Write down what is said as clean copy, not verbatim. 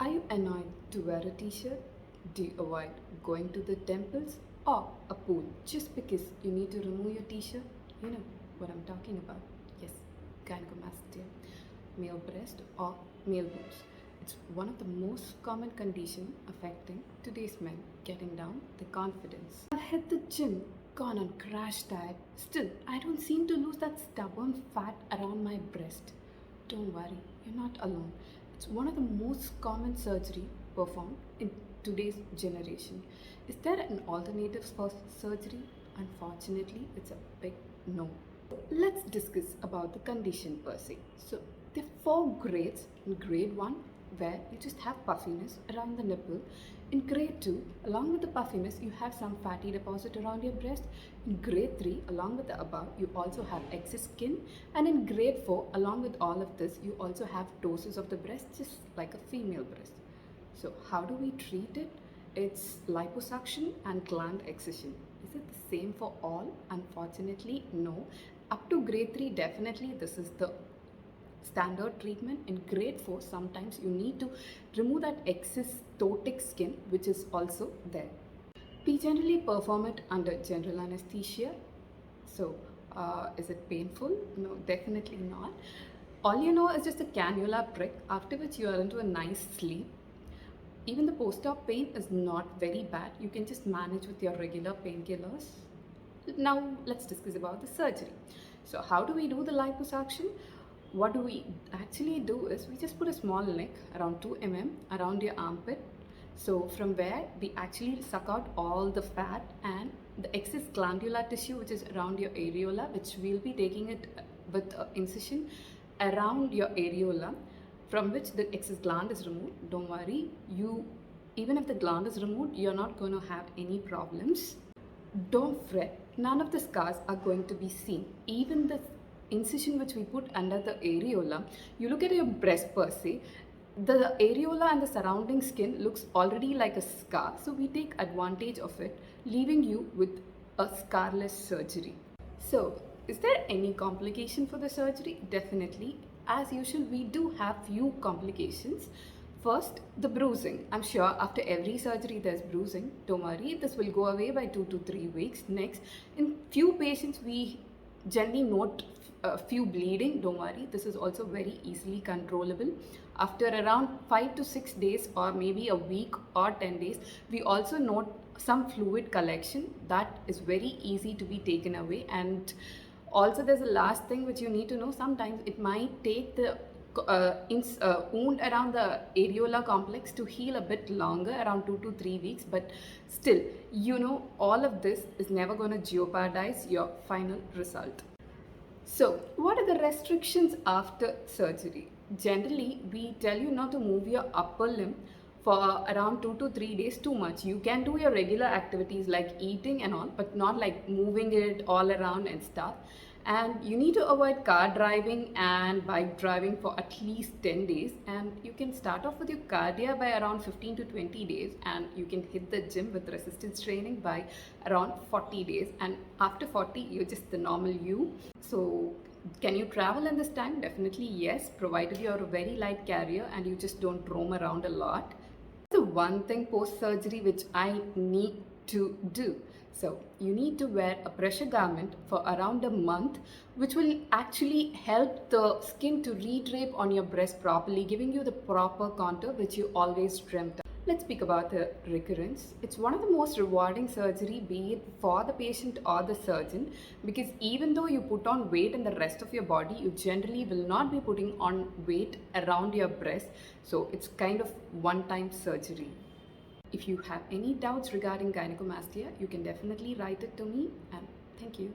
Are you annoyed to wear a t-shirt? Do you avoid going to the temples or a pool just because you need to remove your t-shirt? You know what I'm talking about. Yes, gynecomastia, male breast or male boobs. It's one of the most common conditions affecting today's men getting down the confidence. I've hit the gym, gone on crash diet. Still, I don't seem to lose that stubborn fat around my breast. Don't worry, you're not alone. It's one of the most common surgery performed in today's generation. Is there an alternative for surgery? Unfortunately, it's a big no. Let's discuss about the condition per se. So there are four grades. In grade 1, where you just have puffiness around the nipple. In grade 2, along with the puffiness, you have some fatty deposit around your breast. In grade 3, along with the above, you also have excess skin. And in grade 4, along with all of this, you also have ptosis of the breast, just like a female breast. So how do we treat it? It's liposuction and gland excision. Is it the same for all? Unfortunately, no. Up to grade 3, definitely this is the standard treatment. In grade 4, sometimes you need to remove that excess ptotic skin which is also there. We generally perform it under general anesthesia. So is it painful? No, definitely not. All you know is just a cannula prick, after which you are into a nice sleep. Even the post-op pain is not very bad. You can just manage with your regular painkillers. Now let's discuss about the surgery. So how do we do the liposuction? What do we actually do is we just put a small nick around 2 mm around your armpit. So from where we actually suck out all the fat and the excess glandular tissue which is around your areola, which we'll be taking it with incision around your areola, from which the excess gland is removed. Don't worry, even if the gland is removed, you're not going to have any problems. Don't fret, none of the scars are going to be seen. Even the incision which we put under the areola, you look at your breast per se, the areola and the surrounding skin looks already like a scar, so we take advantage of it, leaving you with a scarless surgery. So is there any complication for the surgery? Definitely. As usual, we do have few complications. First, the bruising. I'm sure after every surgery there's bruising. Don't worry, this will go away by 2 to 3 weeks. Next, in few patients we generally note a few bleeding. Don't worry, this is also very easily controllable. After around 5 to 6 days or maybe a week or 10 days, we also note some fluid collection that is very easy to be taken away. And also there's a last thing which you need to know. Sometimes it might take the wound around the areola complex to heal a bit longer, around 2 to 3 weeks, but still, all of this is never going to jeopardize your final result. So what are the restrictions after surgery? Generally, we tell you not to move your upper limb for around 2 to 3 days too much. You can do your regular activities like eating and all, but not like moving it all around and stuff. And you need to avoid car driving and bike driving for at least 10 days. And you can start off with your cardio by around 15 to 20 days. And you can hit the gym with resistance training by around 40 days. And after 40, you're just the normal you. So can you travel in this time? Definitely yes, provided you're a very light carrier and you just don't roam around a lot. The one thing post-surgery which I need to do. So you need to wear a pressure garment for around a month, which will actually help the skin to redrape on your breast properly, giving you the proper contour which you always dreamt of. Let's speak about the recurrence. It's one of the most rewarding surgery, be it for the patient or the surgeon, because even though you put on weight in the rest of your body, you generally will not be putting on weight around your breast. So it's kind of one-time surgery. If you have any doubts regarding gynecomastia, you can definitely write it to me, and thank you.